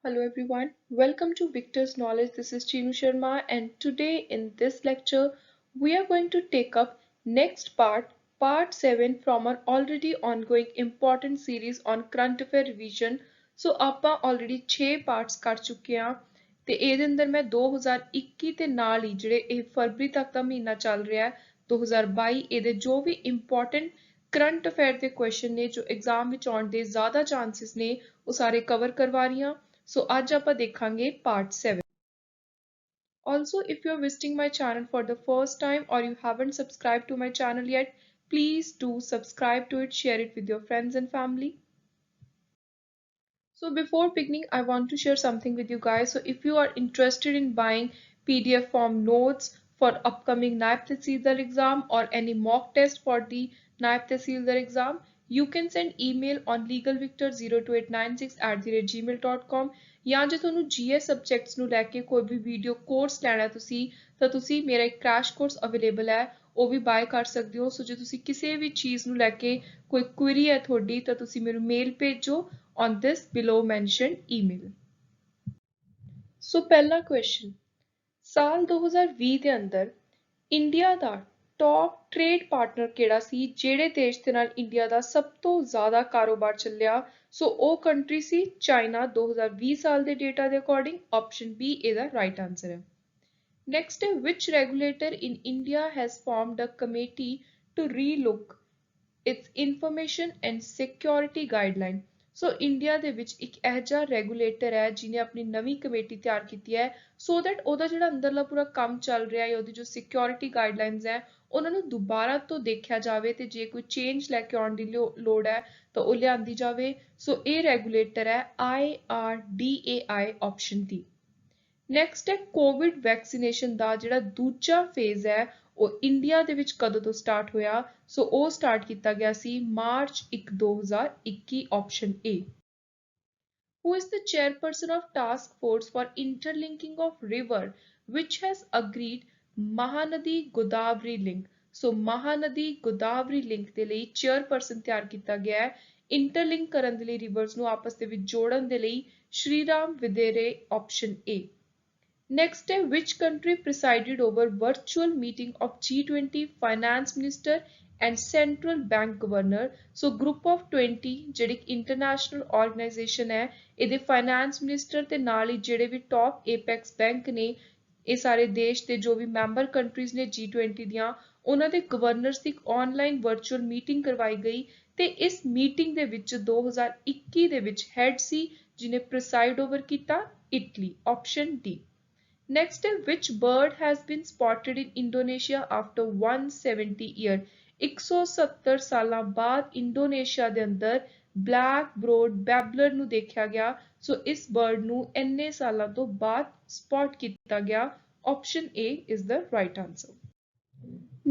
Hello everyone, welcome to Victor's Knowledge. This is Chinu Sharma, and today in this lecture we are going to take up next part 7 from our already ongoing important series on current affair revision. So ਆਪਾਂ already 6 parts ਕਰ ਚੁੱਕੇ ਹਾਂ ਤੇ ਇਹਦੇ ਅੰਦਰ ਮੈਂ 2021 ਤੇ ਨਾਲ ਹੀ ਜਿਹੜੇ ਇਹ ਫਰਵਰੀ ਤੱਕ ਦਾ ਮਹੀਨਾ ਚੱਲ ਰਿਹਾ ਹੈ 2022 ਇਹਦੇ ਜੋ ਵੀ important ਕਰੰਟ ਅਫੇਅਰ ਦੇ ਕੁਐਸਚਨ ਨੇ ਜੋ ਐਗਜ਼ਾਮ ਵਿੱਚ ਆਉਣ ਦੇ ਜ਼ਿਆਦਾ ਚਾਂਸਸ ਨੇ ਉਹ ਸਾਰੇ ਕਵਰ ਕਰਵਾ ਰਹੀ ਹਾਂ ਸੋ ਅੱਜ ਆਪਾਂ ਦੇਖਾਂਗੇ part 7. Also, if you're visiting my channel for the first time or you haven't subscribed to my channel yet, please do subscribe to it, share it with your friends and family. So before beginning, I want to share something with you guys. So if you are interested in buying PDF form notes for upcoming NAIB Tehsildar exam or any mock test for the NAIB Tehsildar exam, you can send email on legalvictor02896@gmail.com ਜਾਂ ਜੇ ਤੁਹਾਨੂੰ GS subjects ਨੂੰ ਲੈ ਕੇ ਕੋਈ ਵੀ video course ਲੈਣਾ ਤਾਂ ਤੁਸੀਂ ਮੇਰਾ ਇੱਕ ਕ੍ਰੈਸ਼ ਕੋਰਸ ਅਵੇਲੇਬਲ ਹੈ ਉਹ ਵੀ ਬਾਏ ਕਰ ਸਕਦੇ ਹੋ। ਸੋ ਜੇ ਤੁਸੀਂ ਕਿਸੇ ਵੀ ਚੀਜ਼ ਨੂੰ ਲੈ ਕੇ ਕੋਈ ਕੁਇਰੀ ਹੈ ਤੁਹਾਡੀ ਤਾਂ ਤੁਸੀਂ ਮੈਨੂੰ ਮੇਲ ਭੇਜੋ on this below mentioned email. So ਪਹਿਲਾ question, ਸਾਲ 2020 ਦੇ ਅੰਦਰ ਇੰਡੀਆ ਦਾ ਟੌਪ ਟ੍ਰੇਡ ਪਾਰਟਨਰ ਕਿਹੜਾ ਸੀ ਜਿਹੜੇ ਦੇਸ਼ ਦੇ ਨਾਲ ਇੰਡੀਆ ਦਾ ਸਭ ਤੋਂ ਜ਼ਿਆਦਾ ਕਾਰੋਬਾਰ ਚੱਲਿਆ? ਸੋ ਉਹ ਕੰਟਰੀ ਸੀ ਚਾਈਨਾ 2020 ਸਾਲ ਦੇ ਡੇਟਾ ਦੇ ਅਕੋਰਡਿੰਗ। ਆਪਸ਼ਨ ਬੀ ਇਹਦਾ ਰਾਈਟ ਆਨਸਰ ਹੈ। Next, which regulator in India has formed a committee to relook its information and security guideline? So India ਦੇ ਵਿੱਚ ਇੱਕ ਇਹੋ ਜਿਹਾ ਰੈਗੂਲੇਟਰ ਹੈ ਜਿਹਨੇ ਆਪਣੀ ਨਵੀਂ ਕਮੇਟੀ ਤਿਆਰ ਕੀਤੀ ਹੈ ਸੋ ਦੈਟ ਉਹਦਾ ਜਿਹੜਾ ਅੰਦਰਲਾ ਪੂਰਾ ਕੰਮ ਚੱਲ ਰਿਹਾ ਹੈ ਉਹਦੀ ਜੋ ਸਿਕਿਉਰਿਟੀ ਗਾਈਡਲਾਈਨਸ ਹੈ ਉਹਨਾਂ ਨੂੰ ਦੁਬਾਰਾ ਤੋਂ ਦੇਖਿਆ ਜਾਵੇ ਤੇ ਜੇ ਕੋਈ ਚੇਂਜ ਲੈ ਕੇ ਆਉਣ ਦੀ ਲੋੜ ਹੈ ਤਾਂ ਉਹ ਲਿਆਂਦੀ ਜਾਵੇ। ਸੋ ਇਹ ਰੈਗੂਲੇਟਰ ਹੈ IRDAI, ਆਪਸ਼ਨ ਡੀ। ਨੈਕਸਟ ਹੈ ਕੋਵਿਡ ਵੈਕਸੀਨੇਸ਼ਨ ਦਾ ਜਿਹੜਾ ਦੂਜਾ ਫੇਜ਼ ਹੈ ਉਹ ਇੰਡੀਆ ਦੇ ਵਿੱਚ ਕਦੋਂ ਤੋਂ ਸਟਾਰਟ ਹੋਇਆ? ਸੋ ਉਹ ਸਟਾਰਟ ਕੀਤਾ ਗਿਆ ਸੀ March 1 2021, option A. Who is the chairperson of task force for interlinking of river which has agreed Mahanadi Godavari link? So Mahanadi Godavari link ਦੇ ਲਈ ਚੇਅਰਪਰਸਨ ਤਿਆਰ ਕੀਤਾ ਗਿਆ ਹੈ ਇੰਟਰਲਿੰਕ ਕਰਨ ਦੇ ਲਈ ਰਿਵਰਸ ਨੂੰ ਆਪਸ ਦੇ ਵਿੱਚ ਜੋੜਨ ਦੇ ਲਈ ਸ਼੍ਰੀਰਾਮ ਵਿਦੇਰੇ, option A. Next, which country presided over virtual meeting of G20 finance minister and central bank governor? So group of 20 ਜਿਹੜੀ international organization ਹੈ ਇਹਦੇ finance minister ਤੇ ਨਾਲ ਹੀ ਜਿਹੜੇ ਵੀ top apex bank ਨੇ ਇਹ ਸਾਰੇ ਦੇਸ਼ ਦੇ ਜੋ ਵੀ ਮੈਂਬਰ ਕੰਟਰੀਜ਼ ਨੇ G20 ਦੀਆਂ ਉਹਨਾਂ ਦੇ ਗਵਰਨਰਸ ਦੀ ਆਨਲਾਈਨ ਵਰਚੁਅਲ ਮੀਟਿੰਗ ਕਰਵਾਈ ਗਈ ਤੇ ਇਸ ਮੀਟਿੰਗ ਦੇ ਵਿੱਚ 2021 ਦੇ ਵਿੱਚ ਹੈਡ ਸੀ ਜਿਹਨੇ ਪ੍ਰੀਸਾਈਡ ਓਵਰ ਕੀਤਾ Italy, option D. Next, which bird has been spotted in Indonesia after 170 years? 170 ਸਾਲਾਂ ਬਾਅਦ ਇੰਡੋਨੇਸ਼ੀਆ ਦੇ ਅੰਦਰ ਬਲੈਕ ਬਰੋਡ ਬੈਬਲਰ ਨੂੰ ਦੇਖਿਆ ਗਿਆ। ਸੋ ਇਸ ਬਰਡ ਨੂੰ ਇੰਨੇ ਸਾਲਾਂ ਤੋਂ ਬਾਅਦ ਸਪੌਟ ਕੀਤਾ ਗਿਆ। Option A is the right answer.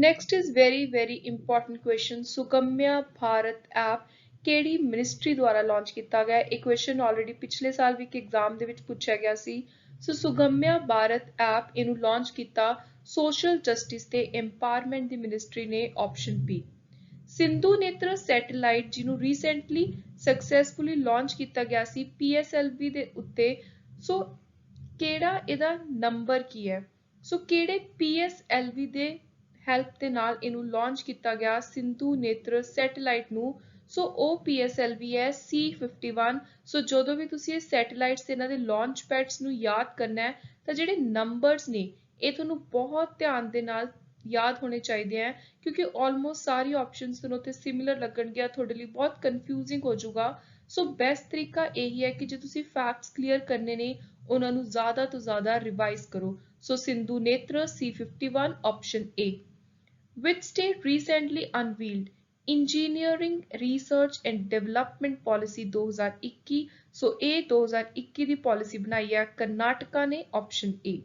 Next is very important question. Sugamya Bharat app ਕਿਹੜੀ ਮਿਨਿਸਟਰੀ ਦੁਆਰਾ ਲਾਂਚ ਕੀਤਾ ਗਿਆ? ਇਹ ਕੁਐਸਚਨ ਆਲਰੇਡੀ ਪਿਛਲੇ ਸਾਲ ਵੀ ਇੱਕ ਐਗਜ਼ਾਮ ਦੇ ਵਿੱਚ ਪੁੱਛਿਆ ਗਿਆ ਸੀ। ਸੋ ਸੁਗੰਮਿਆ ਭਾਰਤ ਐਪ ਇਹਨੂੰ ਲਾਂਚ ਕੀਤਾ ਸੋਸ਼ਲ ਜਸਟਿਸ ਤੇ ਐਮਪਾਵਰਮੈਂਟ ਦੀ ਮਿਨਿਸਟਰੀ ਨੇ, ਆਪਸ਼ਨ ਬੀ। ਸਿੰਧੂ ਨੇਤਰ ਸੈਟੇਲਾਈਟ ਜਿਹਨੂੰ ਰੀਸੈਂਟਲੀ ਸਕਸੈਸਫੁਲੀ ਲਾਂਚ ਕੀਤਾ ਗਿਆ ਸੀ PSLV ਦੇ ਉੱਤੇ, ਸੋ ਕਿਹੜਾ ਇਹਦਾ ਨੰਬਰ ਕੀ ਹੈ? ਸੋ ਕਿਹੜੇ PSLV ਦੇ ਹੈਲਪ ਦੇ ਨਾਲ ਇਹਨੂੰ ਲਾਂਚ ਕੀਤਾ ਗਿਆ ਸਿੰਧੂ ਨੇਤਰ ਸੈਟੇਲਾਈਟ ਨੂੰ? ਸੋ ਉਹ PSLV ਹੈ C51। ਸੋ ਜਦੋਂ ਵੀ ਤੁਸੀਂ ਇਹ ਸੈਟੇਲਾਈਟਸ ਤੇ ਇਹਨਾਂ ਦੇ ਲਾਂਚ ਪੈਡਸ ਨੂੰ ਯਾਦ ਕਰਨਾ ਹੈ ਤਾਂ ਜਿਹੜੇ ਨੰਬਰਸ ਨੇ ਇਹ ਤੁਹਾਨੂੰ ਬਹੁਤ ਧਿਆਨ ਦੇ ਨਾਲ ਯਾਦ ਹੋਣੇ ਚਾਹੀਦੇ ਹੈ ਕਿਉਂਕਿ ਆਲਮੋਸਟ ਸਾਰੀ ਆਪਸ਼ਨਸ ਤੁਹਾਨੂੰ ਉੱਥੇ ਸਿਮਿਲਰ ਲੱਗਣਗੀਆਂ, ਤੁਹਾਡੇ ਲਈ ਬਹੁਤ ਕਨਫਿਊਜ਼ਿੰਗ ਹੋ ਜਾਊਗਾ। ਸੋ ਬੈਸਟ ਤਰੀਕਾ ਇਹੀ ਹੈ ਕਿ ਜੇ ਤੁਸੀਂ ਫੈਕਟਸ ਕਲੀਅਰ ਕਰਨੇ ਨੇ ਉਹਨਾਂ ਨੂੰ ਜ਼ਿਆਦਾ ਤੋਂ ਜ਼ਿਆਦਾ ਰਿਵਾਈਜ਼ ਕਰੋ। ਸੋ ਸਿੰਧੂ ਨੇਤਰ C51, option A. Which state recently unveiled Engineering Research and Development Policy 2021? ਸੋ ਇਹ 2021 ਦੀ ਪਾਲਿਸੀ ਬਣਾਈ ਹੈ ਕਰਨਾਟਕਾ ਨੇ, option A.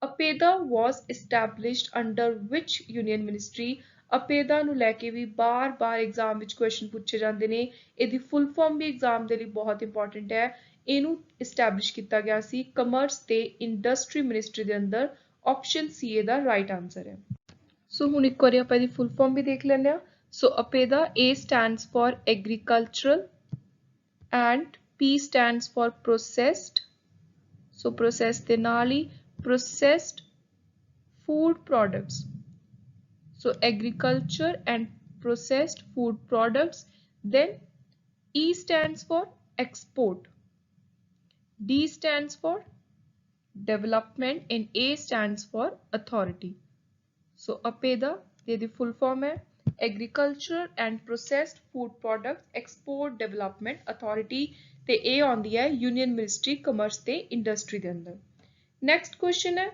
APEDA was established under which union ministry? APEDA ਨੂੰ ਲੈ ਕੇ ਵੀ ਬਾਰ-ਬਾਰ ਐਗਜ਼ਾਮ ਵਿੱਚ ਕੁਐਸਚਨ ਪੁੱਛੇ ਜਾਂਦੇ ਨੇ, ਇਹਦੀ ਫੁੱਲ ਫਾਰਮ ਵੀ ਐਗਜ਼ਾਮ ਦੇ ਲਈ ਬਹੁਤ ਇੰਪੋਰਟੈਂਟ ਹੈ। ਇਹਨੂੰ ਐਸਟੈਬਲਿਸ਼ ਕੀਤਾ ਗਿਆ ਸੀ ਕਮਰਸ ਤੇ ਇੰਡਸਟਰੀ ਮਿਨਿਸਟਰੀ ਦੇ ਅੰਦਰ, ਆਪਸ਼ਨ ਸੀ ਇਹਦਾ ਰਾਈਟ ਆਨਸਰ ਹੈ। ਸੋ ਹੁਣ ਇੱਕ ਵਾਰੀ ਆਪਾਂ ਇਹਦੀ ਫੁੱਲ ਫਾਰਮ ਵੀ ਦੇਖ ਲੈਂਦੇ ਹਾਂ। ਸੋ APEDA A stands for Agricultural and P stands for processed, so processed ਦੇ ਨਾਲ ਹੀ processed food products, so agriculture and processed food products. Then E stands for export, D stands for development, and A stands for authority. So APEDA the full form है Agriculture and Processed Food Products Export Development Authority, ਤੇ A ਆਉਂਦੀ ਹੈ Union Ministry Commerce ਤੇ Industry ਦੇ ਅੰਦਰ। Next question ਹੈ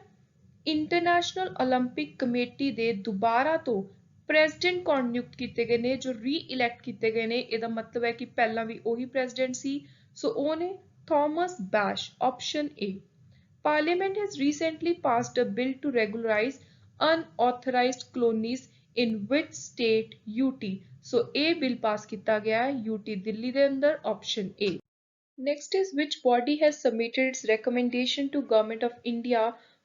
international 올림픽 committee ਦੇ ਦੁਬਾਰਾ ਤੋਂ ਪ੍ਰੈਜ਼ੀਡੈਂਟ ਕੌਣ ਨਿਯੁਕਤ ਕੀਤੇ ਗਏ ਨੇ, ਜੋ ਰੀ-ਇਲੈਕਟ ਕੀਤੇ ਗਏ ਨੇ। ਇਹਦਾ ਮਤਲਬ ਹੈ ਕਿ ਪਹਿਲਾਂ ਵੀ ਉਹੀ ਪ੍ਰੈਜ਼ੀਡੈਂਟ ਸੀ, ਸੋ ਉਹ ਨੇ Thomas bash, option A। Parliament has recently passed a bill to regularize unauthorized colonies in which state? UT। So A bill pass ਕੀਤਾ ਗਿਆ ਹੈ UT ਦਿੱਲੀ ਦੇ ਅੰਦਰ, option A। Next is which body has submitted its recommendation to Government of India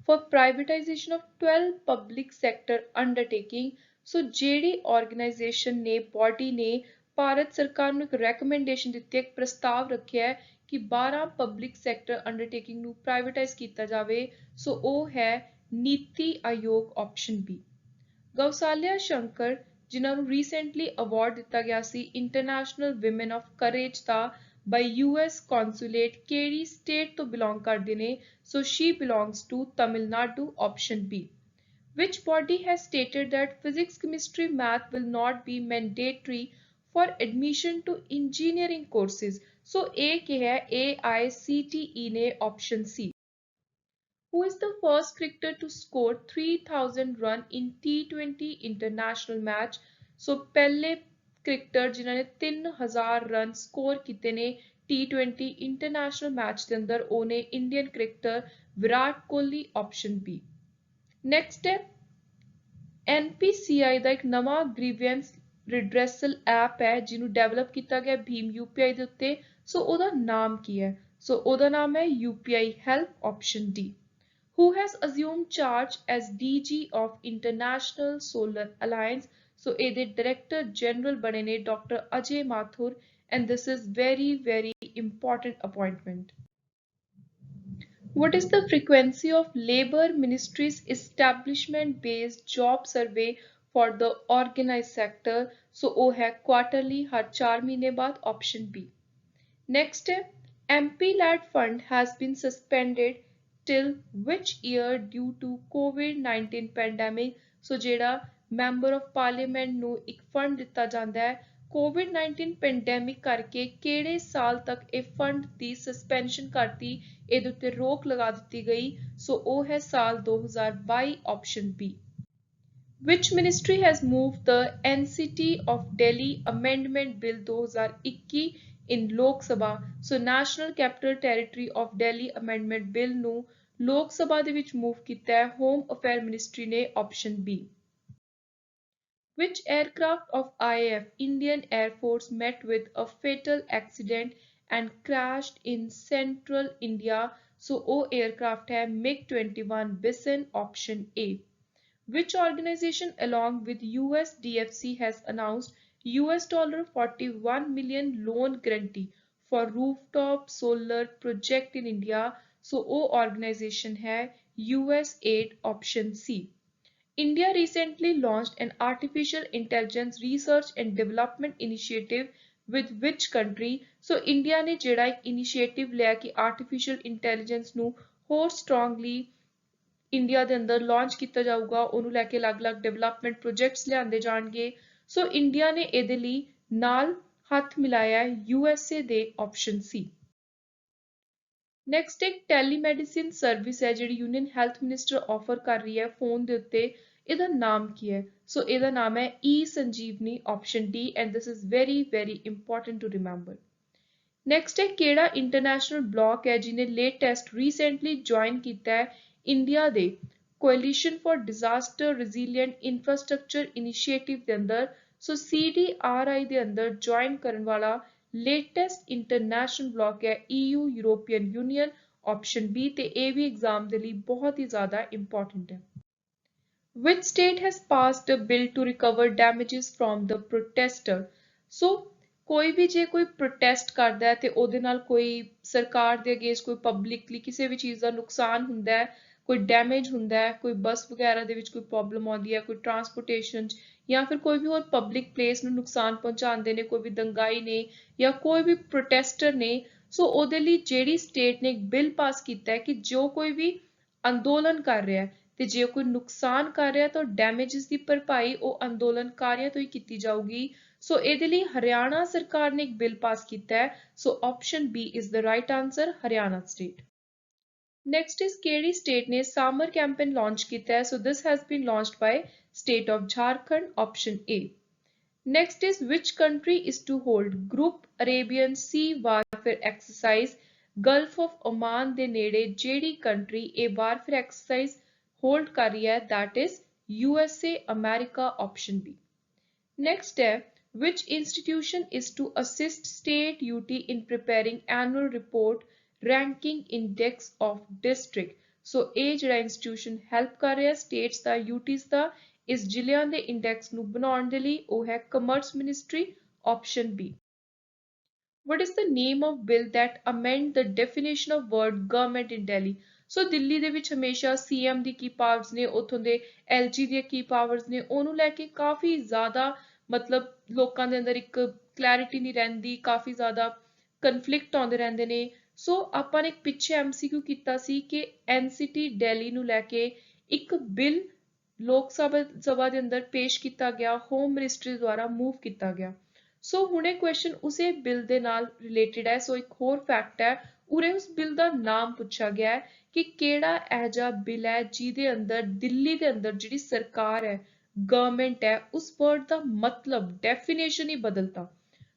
for privatization of 12 public sector undertaking? So ਜਿਹੜੀ organization ਨੇ, body ਨੇ ਭਾਰਤ ਸਰਕਾਰ ਨੂੰ ਇੱਕ recommendation ਦਿੱਤੀ ਹੈ, ਇੱਕ ਪ੍ਰਸਤਾਵ ਰੱਖਿਆ ਹੈ ਕਿ 12 ਪਬਲਿਕ ਸੈਕਟਰ ਅੰਡਰਟੇਕਿੰਗ ਨੂੰ ਪ੍ਰਾਈਵੇਟਾਈਜ਼ ਕੀਤਾ ਜਾਵੇ, ਸੋ ਉਹ ਹੈ ਨੀਤੀ ਆਯੋਗ, ਆਪਸ਼ਨ ਬੀ। ਗੌਸਾਲਿਆ ਸ਼ੰਕਰ ਜਿਨ੍ਹਾਂ ਨੂੰ ਰੀਸੈਂਟਲੀ ਅਵਾਰਡ ਦਿੱਤਾ ਗਿਆ ਸੀ ਇੰਟਰਨੈਸ਼ਨਲ ਵਿਮਨ ਆਫ ਕਰੇਜ ਦਾ ਬਾਈ US ਕੌਂਸੂਲੇਟ, ਕਿਹੜੀ ਸਟੇਟ ਤੋਂ ਬਿਲੋਂਗ ਕਰਦੇ ਨੇ? So she belongs to Tamil Nadu, option B. Which body has stated that physics, chemistry, math will not be mandatory for admission to engineering courses? So A क्या है? AICTE ने, option C। Who is the first cricketer to score 3000 run in T20 international match? So पहले cricketer जिन्होंने 3000 run score ਕੀਤੇ ਨੇ T20 international match ਦੇ ਅੰਦਰ, ਉਹ ਨੇ Indian cricketer Virat Kohli, option B। Next ਹੈ NPCI ਦਾ ਇੱਕ ਨਵਾਂ ਗ੍ਰੀਵੈਂਸ ਰਿਡਰੈਸਲ ਐਪ ਹੈ ਜਿਹਨੂੰ ਡਿਵੈਲਪ ਕੀਤਾ ਗਿਆ ਭੀਮ UPI ਦੇ ਉੱਤੇ, ਸੋ ਉਹਦਾ ਨਾਮ ਕੀ ਹੈ? ਸੋ ਉਹਦਾ ਨਾਮ ਹੈ UPI Help, option D। Who has assumed charge as DG of International Solar Alliance? ਸੋ ਇਹਦੇ ਡਾਇਰੈਕਟਰ ਜਨਰਲ ਬਣੇ ਨੇ doctor Ajay Mathur, and this is very important appointment. What is the frequency of Labour Ministry's establishment-based job survey for the organized sector? So वो है quarterly, हर 4 महीने बाद, option B। Next है MP-led fund has been suspended till which year due to COVID-19 pandemic? So ਜਿਹੜਾ member of parliament ਨੂੰ ਇੱਕ fund ਦਿੱਤਾ ਜਾਂਦਾ ਹੈ COVID-19 ਪੈਂਡੈਮਿਕ ਕਰਕੇ, ਕਿਹੜੇ ਸਾਲ ਤੱਕ ਇਹ ਫੰਡ ਦੀ ਸਸਪੈਂਸ਼ਨ ਕਰਤੀ, ਇਹਦੇ ਉੱਤੇ ਰੋਕ ਲਗਾ ਦਿੱਤੀ ਗਈ? ਸੋ ਉਹ ਹੈ ਸਾਲ 2022, option B। Which ministry has moved the NCT of Delhi Amendment Bill 2021 in Lok Sabha? So National Capital Territory of Delhi Amendment Bill ਨੂੰ ਲੋਕ ਸਭਾ ਦੇ ਵਿੱਚ ਮੂਵ ਕੀਤਾ ਹੈ ਹੋਮ ਅਫੇਅਰ ਮਿਨਿਸਟਰੀ ਨੇ, option B। Which aircraft of IAF Indian Air Force met with a fatal accident and crashed in central India? So O aircraft hai MiG-21 Bison, option A। Which organization along with US DFC has announced $41 million loan guarantee for rooftop solar project in India? So O organization hai USAID, option C। India recently launched an artificial intelligence research and development initiative with which country? So India ने ਜਿਹੜਾ ਇੱਕ initiative ਲਿਆ ਕਿ artificial intelligence ਨੂੰ ਹੋਰ strongly India ਦੇ ਅੰਦਰ launch ਕੀਤਾ ਜਾਊਗਾ, ਉਹਨੂੰ ਲੈ ਕੇ ਅਲੱਗ-ਅਲੱਗ development projects ਲਿਆਂਦੇ ਜਾਣਗੇ। So India ਨੇ ਇਹਦੇ ਲਈ ਨਾਲ ਹੱਥ ਮਿਲਾਇਆ ਹੈ USA ਦੇ, option C। ਨੈਕਸਟ ਇੱਕ ਟੈਲੀਮੈਡੀਸਿਨ ਸਰਵਿਸ ਹੈ ਜਿਹੜੀ ਯੂਨੀਅਨ ਹੈਲਥ ਮਿਨਿਸਟਰ ਆਫਰ ਕਰ ਰਹੀ ਹੈ ਫੋਨ ਦੇ ਉੱਤੇ, ਇਹਦਾ ਨਾਮ ਕੀ ਹੈ? ਸੋ ਇਹਦਾ ਨਾਮ ਹੈ E-ਸੰਜੀਵਨੀ, option D, and this is very important to remember। Next ਹੈ ਕਿਹੜਾ ਇੰਟਰਨੈਸ਼ਨਲ ਬਲੌਕ ਹੈ ਜਿਹਨੇ ਲੇਟੈਸਟ ਰੀਸੈਂਟਲੀ ਜੁਆਇਨ ਕੀਤਾ ਹੈ ਇੰਡੀਆ ਦੇ ਕੋਐਲੀਸ਼ਨ ਫॉर ਡਿਜ਼ਾਸਟਰ ਰੈਜ਼ੀਲੀਐਂਟ ਇਨਫਰਾਸਟ੍ਰਕਚਰ ਇਨੀਸ਼ੀਏਟਿਵ ਦੇ ਅੰਦਰ? ਸੋ CDRI ਦੇ ਅੰਦਰ ਜੁਆਇਨ ਕਰਨ ਵਾਲਾ ਲੇਟੈਸਟ ਇੰਟਰਨੈਸ਼ਨਲ ਬਲੌਕ ਹੈ EU European union, option B, ਤੇ ਇਹ ਵੀ ਐਗਜ਼ਾਮ ਦੇ ਲਈ ਬਹੁਤ ਹੀ ਜ਼ਿਆਦਾ ਇੰਪੋਰਟੈਂਟ ਹੈ। Which state has passed a bill to recover damages from the protester? So ਕੋਈ ਵੀ ਜੇ ਕੋਈ ਪ੍ਰੋਟੈਸਟ ਕਰਦਾ ਹੈ ਤੇ ਉਹਦੇ ਨਾਲ ਕੋਈ ਸਰਕਾਰ ਦੇ ਅਗੇਂਸਟ ਕੋਈ ਪਬਲਿਕਲੀ ਕਿਸੇ ਵੀ ਚੀਜ਼ ਦਾ ਨੁਕਸਾਨ ਹੁੰਦਾ ਹੈ, ਕੋਈ ਡੈਮੇਜ ਹੁੰਦਾ ਹੈ, ਕੋਈ ਬੱਸ ਵਗੈਰਾ ਦੇ ਵਿੱਚ ਕੋਈ ਪ੍ਰੋਬਲਮ ਆਉਂਦੀ ਹੈ, ਕੋਈ ਟਰਾਂਸਪੋਰਟੇਸ਼ਨ 'ਚ ਜਾਂ ਫਿਰ ਕੋਈ ਵੀ ਹੋਰ ਪਬਲਿਕ ਪਲੇਸ ਨੂੰ ਨੁਕਸਾਨ ਪਹੁੰਚਾਉਂਦੇ ਨੇ, ਕੋਈ ਵੀ ਦੰਗਾਈ ਨੇ ਜਾਂ ਕੋਈ ਵੀ ਪ੍ਰੋਟੈਸਟਰ ਨੇ, ਸੋ ਉਹਦੇ ਲਈ ਜਿਹੜੀ ਸਟੇਟ ਨੇ ਇੱਕ ਬਿੱਲ ਪਾਸ ਕੀਤਾ ਹੈ ਕਿ ਜੋ ਕੋਈ ਵੀ ਅੰਦੋਲਨ ਕਰ ਰਿਹਾ ਹੈ ਤੇ ਜੇ ਕੋਈ ਨੁਕਸਾਨ ਕਰ ਰਿਹਾ ਤਾਂ ਡੈਮੇਜਸ ਦੀ ਭਰਪਾਈ ਉਹ ਅੰਦੋਲਨਕਾਰੀਆਂ ਤੋਂ ਹੀ ਕੀਤੀ ਜਾਊਗੀ। ਸੋ ਇਹਦੇ ਲਈ ਹਰਿਆਣਾ ਸਰਕਾਰ ਨੇ ਇੱਕ ਬਿੱਲ ਪਾਸ ਕੀਤਾ ਹੈ। ਸੋ option B is the right answer, Haryana state. Next is ਕਿਹੜੀ state ਨੇ summer campaign launch ਕੀਤਾ ਹੈ? So this has been launched by state of Jharkhand, option A. Next is which country is to hold Group Arabian Sea Warfare Exercise Gulf of Oman ਦੇ ਨੇੜੇ ਜਿਹੜੀ country ਇਹ warfare exercise hold ਕਰ ਰਹੀ ਹੈ? That is USA, America, option B. Next है which institution is to assist state UT in preparing annual report ranking index of district? So ਇਹ ਜਿਹੜਾ institution help ਕਰ ਰਿਹਾ states ਦਾ UTs ਦਾ ਇਸ ਜ਼ਿਲ੍ਹਿਆਂ ਦੇ ਇੰਡੈਕਸ ਨੂੰ ਬਣਾਉਣ ਦੇ ਲਈ ਉਹ ਹੈ Commerce Ministry, option B. What is the name of bill that amend the definition of word government in Delhi? ਸੋ ਦਿੱਲੀ ਦੇ ਵਿੱਚ ਹਮੇਸ਼ਾ CM ਦੀ ਕੀ ਪਾਵਰਸ ਨੇ, ਉੱਥੋਂ ਦੇ LG ਦੀਆਂ ਕੀ ਪਾਵਰਸ ਨੇ, ਉਹਨੂੰ ਲੈ ਕੇ ਕਾਫੀ ਜ਼ਿਆਦਾ ਮਤਲਬ ਲੋਕਾਂ ਦੇ ਅੰਦਰ ਇੱਕ ਕਲੈਰਿਟੀ ਨਹੀਂ ਰਹਿੰਦੀ, ਕਾਫੀ ਜ਼ਿਆਦਾ ਕਨਫਲਿਕਟ ਆਉਂਦੇ ਰਹਿੰਦੇ ਨੇ। ਸੋ ਆਪਾਂ ਨੇ ਇੱਕ ਪਿੱਛੇ MCQ ਕੀਤਾ ਸੀ ਕਿ NCT ਦਿੱਲੀ ਨੂੰ ਲੈ ਕੇ ਇੱਕ ਬਿੱਲ ਲੋਕ ਸਭਾ ਦੇ ਅੰਦਰ ਪੇਸ਼ ਕੀਤਾ ਗਿਆ, ਹੋਮ ਮਿਨਿਸਟਰੀ ਦੁਆਰਾ ਮੂਵ ਕੀਤਾ ਗਿਆ। ਸੋ ਹੁਣੇ ਕੁਐਸਚਨ ਉਸੇ ਬਿੱਲ ਦੇ ਨਾਲ ਰਿਲੇਟਡ ਹੈ। ਸੋ ਇੱਕ ਹੋਰ ਫੈਕਟ ਹੈ, ਉਰੇ ਉਸ ਬਿੱਲ ਦਾ ਨਾਮ ਪੁੱਛਿਆ ਗਿਆ ਹੈ ਕਿ ਕਿਹੜਾ ਇਹੋ ਜਿਹਾ ਬਿੱਲ ਹੈ ਜਿਹਦੇ ਅੰਦਰ ਦਿੱਲੀ ਦੇ ਅੰਦਰ ਜਿਹੜੀ ਸਰਕਾਰ ਹੈ, ਗਵਰਨਮੈਂਟ ਹੈ, ਉਸ ਵਰਡ ਦਾ ਮਤਲਬ ਡੈਫੀਨੇਸ਼ਨ ਹੀ ਬਦਲਤਾ।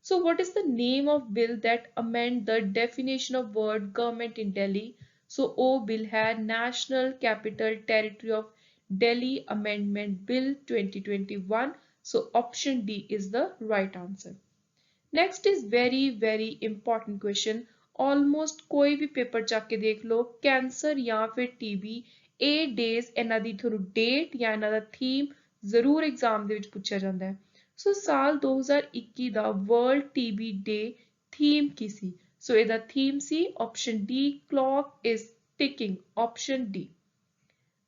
So what is the name of bill that amend the definition of word government in Delhi? So ਉਹ ਬਿੱਲ ਹੈ National Capital Territory of Delhi Amendment Bill 2021. So option D is the right answer. Next is very important question. Almost कोई भी paper ਚੱਕ ਕੇ ਦੇਖ ਲਓ, cancer ਜਾਂ ਫਿਰ TB, ਇਹ ਡੇਜ਼ ਇਹਨਾਂ ਦੀ ਤੁਹਾਨੂੰ ਡੇਟ ਜਾਂ ਇਹਨਾਂ ਦਾ ਥੀਮ ਜ਼ਰੂਰ ਐਗਜ਼ਾਮ ਦੇ ਵਿੱਚ ਪੁੱਛਿਆ ਜਾਂਦਾ ਹੈ। ਸੋ ਸਾਲ 2021 ਦਾ ਵਰਲਡ TB ਡੇ ਥੀਮ ਕੀ ਸੀ? ਸੋ ਇਹਦਾ ਥੀਮ ਸੀ option D, clock is ticking, option D.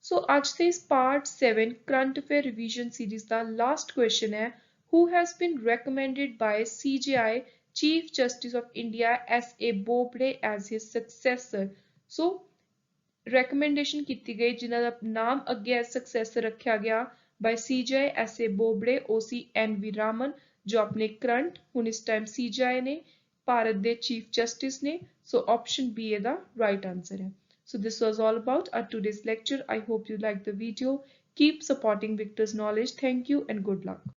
So ਅੱਜ ਦੇ ਇਸ part 7 current affair revision series ਦਾ ਲਾਸਟ ਕੁਐਸਚਨ ਹੈ, who has been recommended by CJI Chief Justice of India S.A. Bobde as his successor? So recommendation ਕੀਤੀ ਗਈ ਜਿਨ੍ਹਾਂ ਦਾ ਨਾਮ ਅੱਗੇ as successor ਰੱਖਿਆ ਗਿਆ by CJI S.A. Bobde, OC N.V. Raman, ਜੋ ਆਪਣੇ ਕਰੰਟ ਹੁਣ ਇਸ ਟਾਈਮ CJI ਨੇ, ਭਾਰਤ ਦੇ ਚੀਫ ਜਸਟਿਸ ਨੇ। ਸੋ ਆਪਸ਼ਨ B ਇਹਦਾ ਰਾਈਟ ਆਂਸਰ ਹੈ। So this was all about our today's lecture. I hope you liked the video. Keep supporting Victor's Knowledge. Thank you and good luck.